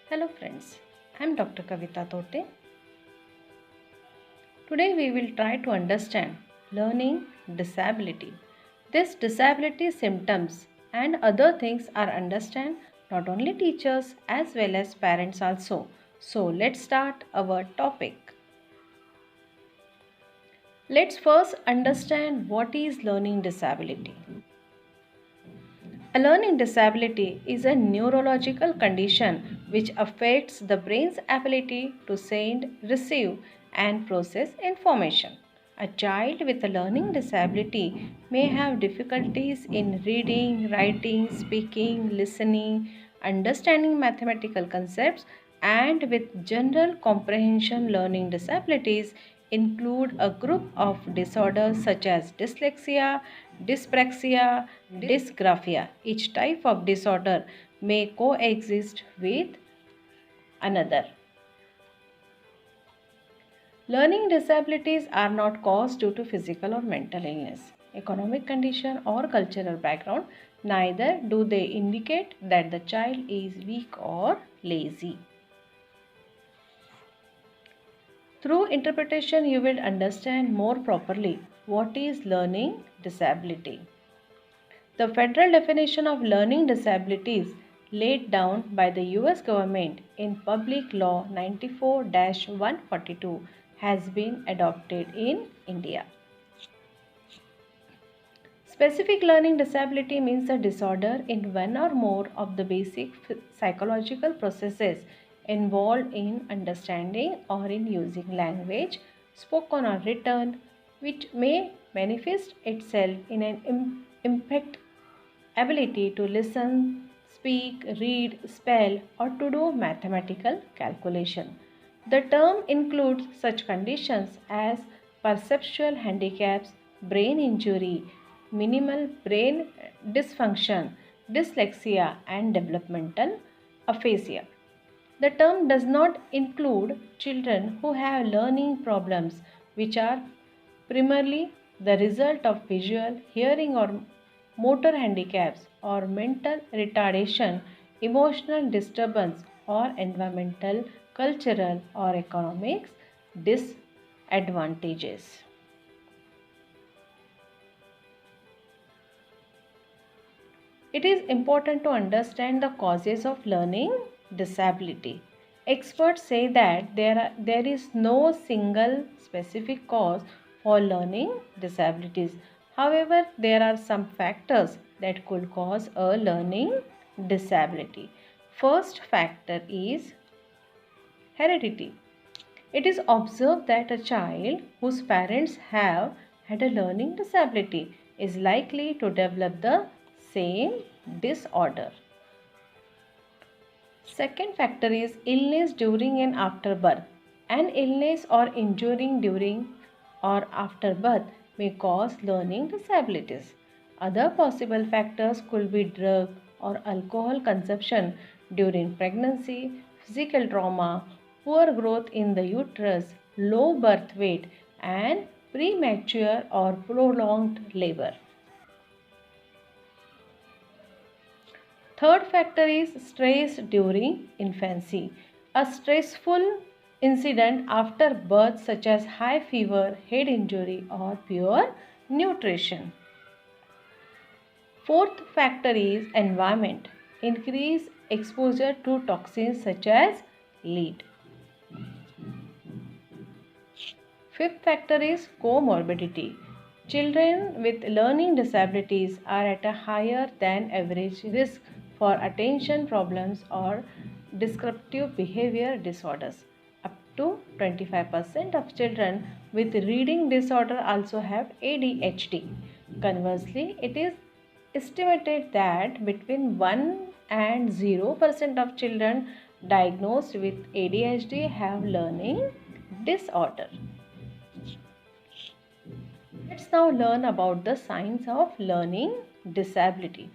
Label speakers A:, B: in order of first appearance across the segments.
A: Hello friends, I am Dr. Kavita Tote. Today we will try to understand learning disability. This disability symptoms and other things are understand not only teachers as well as parents also. So let's start our topic. Let's first understand what is learning disability. A learning disability is a neurological condition which affects the brain's ability to send, receive, and process information. A child with a learning disability may have difficulties in reading, writing, speaking, listening, understanding mathematical concepts, and with general comprehension learning disabilities include a group of disorders such as dyslexia, dyspraxia, dysgraphia. Each type of disorder may coexist with another. Learning disabilities are not caused due to physical or mental illness, economic condition, or cultural background. Neither do they indicate that the child is weak or lazy. Through interpretation, you will understand more properly what is learning disability. The federal definition of learning disabilities laid down by the US government in Public Law 94-142 has been adopted in India. Specific learning disability means a disorder in one or more of the basic psychological processes involved in understanding or in using language, spoken or written, which may manifest itself in an impact ability to listen, speak, read, spell, or to do mathematical calculation. The term includes such conditions as perceptual handicaps, brain injury, minimal brain dysfunction, dyslexia, and developmental aphasia. The term does not include children who have learning problems, which are primarily the result of visual, hearing, or motor handicaps, or mental retardation, emotional disturbance, or environmental, cultural, or economics disadvantages. It is important to understand the causes of learning disability. Experts say that there is no single specific cause for learning disabilities. However, there are some factors that could cause a learning disability. First factor is heredity. It is observed that a child whose parents have had a learning disability is likely to develop the same disorder. Second factor is illness during and after birth. An illness or injury during or after birth may cause learning disabilities. Other possible factors could be drug or alcohol consumption during pregnancy, physical trauma, poor growth in the uterus, low birth weight, and premature or prolonged labor. Third factor is stress during infancy. A stressful incident after birth, such as high fever, head injury, or poor nutrition. Fourth factor is environment. Increased exposure to toxins such as lead. Fifth factor is comorbidity. Children with learning disabilities are at a higher than average risk for attention problems or disruptive behavior disorders. Up to 25% of children with reading disorder also have ADHD. Conversely, it is estimated that between 1 and 0% of children diagnosed with ADHD have learning disorder. Let's now learn about the signs of learning disability.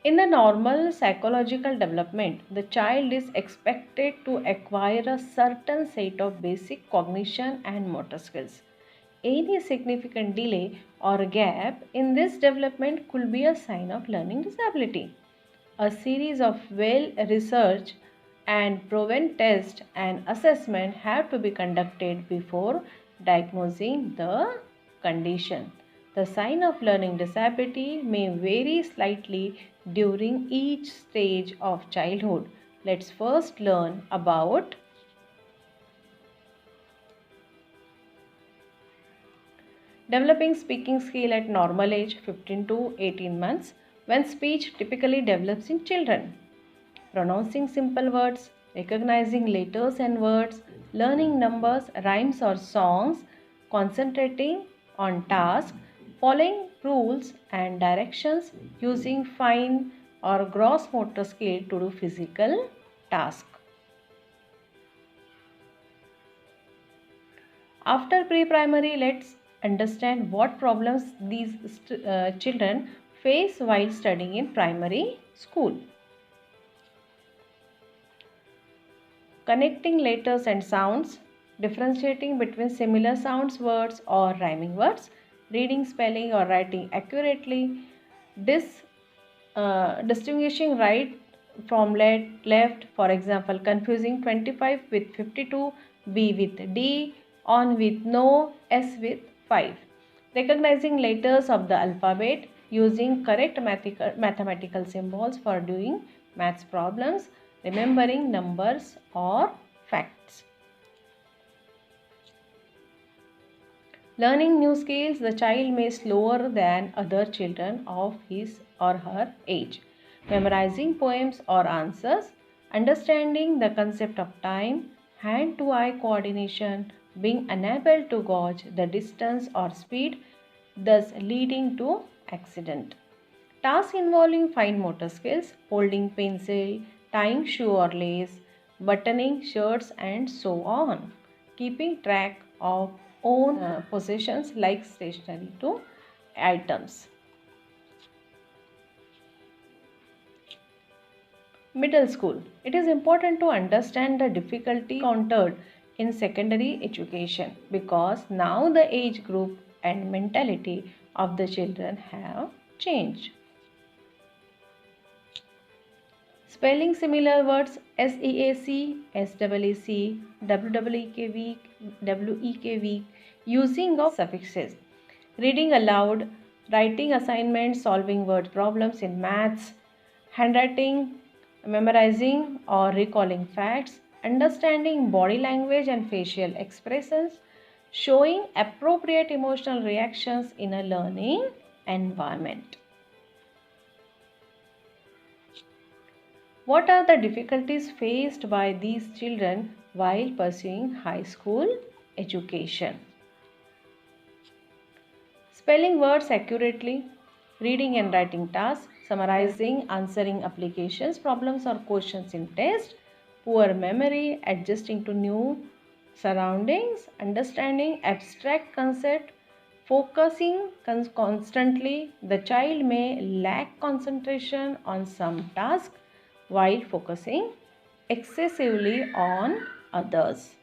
A: In the normal psychological development, the child is expected to acquire a certain set of basic cognition and motor skills. Any significant delay or gap in this development could be a sign of learning disability. A series of well researched and proven tests and assessment have to be conducted before diagnosing the condition. The sign of learning disability may vary slightly during each stage of childhood. Let's first learn about developing speaking skill at normal age 15 to 18 months when speech typically develops in children. Pronouncing simple words, recognizing letters and words, learning numbers, rhymes or songs, concentrating on tasks, following rules and directions, using fine or gross motor skill to do physical tasks. After pre-primary, let's understand what problems these children face while studying in primary school. Connecting letters and sounds, differentiating between similar sounds words or rhyming words, reading, spelling or writing accurately, distinguishing right from left, for example, confusing 25 with 52, B with D, on with no, S with 5. Recognizing letters of the alphabet, using correct mathematical symbols for doing maths problems, remembering numbers or facts. Learning new skills, the child may slower than other children of his or her age. Memorizing poems or answers, understanding the concept of time, hand-to-eye coordination, being unable to gauge the distance or speed, thus leading to accident. Tasks involving fine motor skills, holding pencil, tying shoe or lace, buttoning shirts and so on. Keeping track of own possessions like stationery to items. Middle school. It is important to understand the difficulty encountered in secondary education because now the age group and mentality of the children have changed. Spelling similar words SEAC, SEEC, WEEK, using of suffixes. Reading aloud, writing assignments, solving word problems in maths, handwriting, memorizing or recalling facts, understanding body language and facial expressions, showing appropriate emotional reactions in a learning environment. What are the difficulties faced by these children while pursuing high school education? Spelling words accurately, reading and writing tasks, summarizing, answering applications, problems or questions in test, poor memory, adjusting to new surroundings, understanding abstract concept, focusing constantly. The child may lack concentration on some task while focusing excessively on others.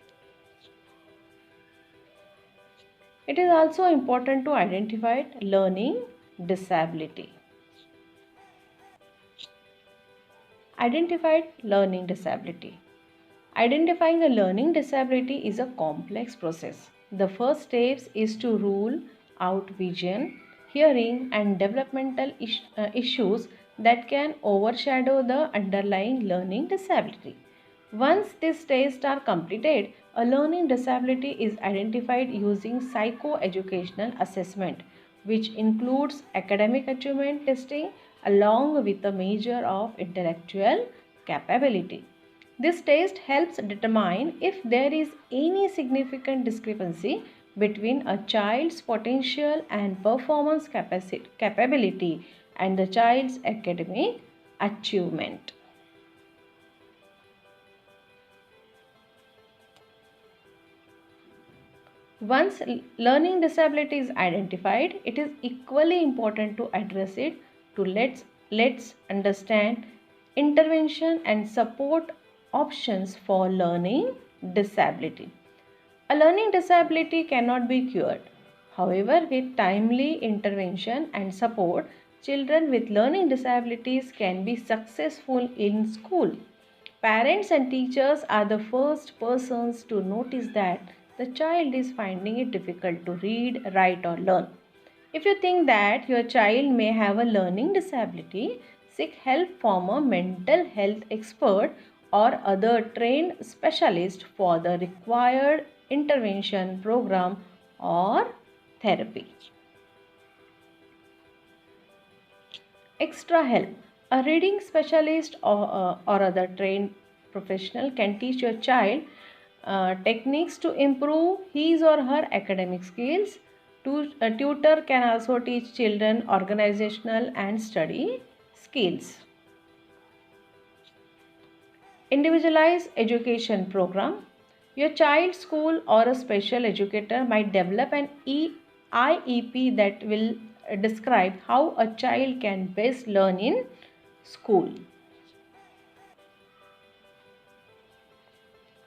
A: It is also important to identify learning disability. Identified learning disability. Identifying a learning disability is a complex process. The first step is to rule out vision, hearing and developmental issues that can overshadow the underlying learning disability. Once these tests are completed, a learning disability is identified using psychoeducational assessment, which includes academic achievement testing along with a measure of intellectual capability. This test helps determine if there is any significant discrepancy between a child's potential and performance capability and the child's academic achievement. Once learning disability is identified, it is equally important to address it. Let's understand intervention and support options for learning disability. A learning disability cannot be cured. However, with timely intervention and support, children with learning disabilities can be successful in school. Parents and teachers are the first persons to notice that the child is finding it difficult to read, write, or learn. If you think that your child may have a learning disability, seek help from a mental health expert or other trained specialist for the required intervention program or therapy. Extra help. A reading specialist or other trained professional can teach your child techniques to improve his or her academic skills. A tutor can also teach children organizational and study skills. Individualized education program. Your child's school or a special educator might develop an IEP that will describe how a child can best learn in school.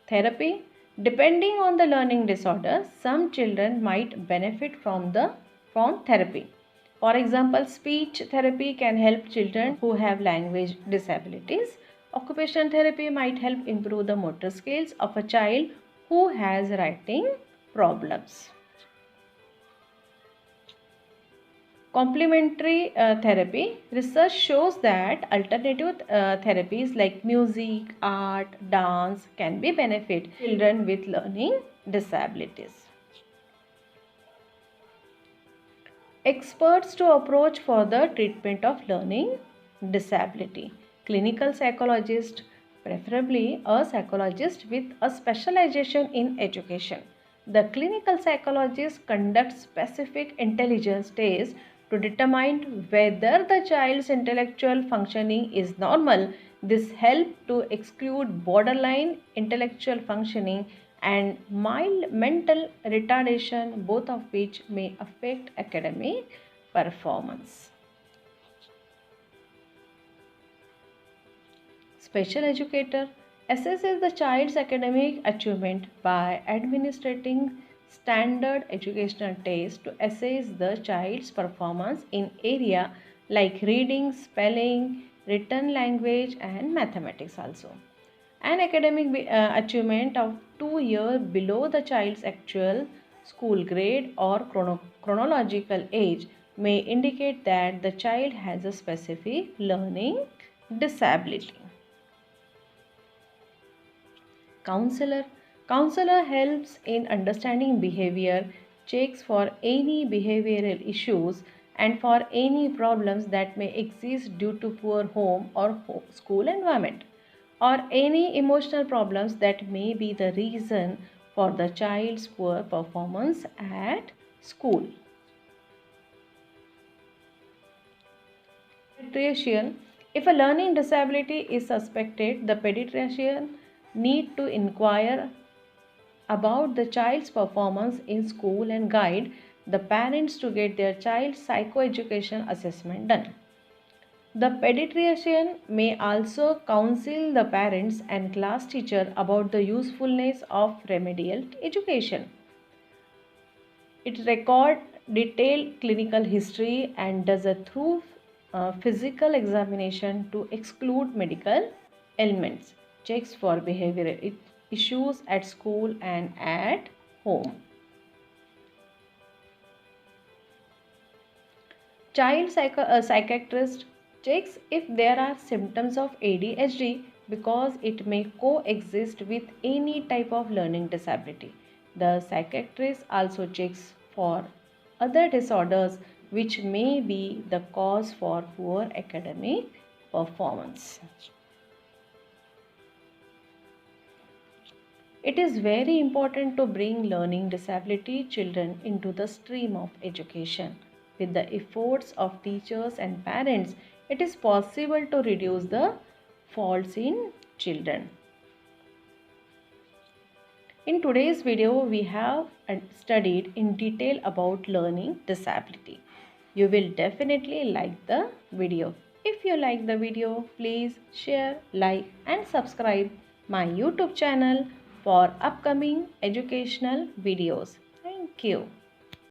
A: Therapy. Depending on the learning disorder, some children might benefit from therapy. For example, speech therapy can help children who have language disabilities. Occupational therapy might help improve the motor skills of a child who has writing problems. Complementary therapy. Research shows that alternative therapies like music, art, dance can be benefit children with learning disabilities. Experts to approach for the treatment of learning disability. Clinical psychologist, preferably a psychologist with a specialization in education. The clinical psychologist conducts specific intelligence tests to determine whether the child's intellectual functioning is normal. This helps to exclude borderline intellectual functioning and mild mental retardation, both of which may affect academic performance. Special educator assesses the child's academic achievement by administering standard educational tests to assess the child's performance in areas like reading, spelling, written language, and mathematics also. An academic achievement of 2 years below the child's actual school grade or chronological age may indicate that the child has a specific learning disability. Counselor. Counselor helps in understanding behavior, checks for any behavioral issues, and for any problems that may exist due to poor home or school environment, or any emotional problems that may be the reason for the child's poor performance at school. Pediatrician. If a learning disability is suspected, the pediatrician need to inquire about the child's performance in school and guide the parents to get their child's psychoeducation assessment done. The pediatrician may also counsel the parents and class teacher about the usefulness of remedial education. It records detailed clinical history and does a thorough physical examination to exclude medical ailments, checks for behavioral issues at school and at home. Psychiatrist checks if there are symptoms of ADHD because it may coexist with any type of learning disability. The psychiatrist also checks for other disorders which may be the cause for poor academic performance. It is very important to bring learning disability children into the stream of education. With the efforts of teachers and parents, it is possible to reduce the faults in children. In today's video, we have studied in detail about learning disability. You will definitely like the video. If you like the video, please share, like and subscribe my YouTube channel for upcoming educational videos. Thank you.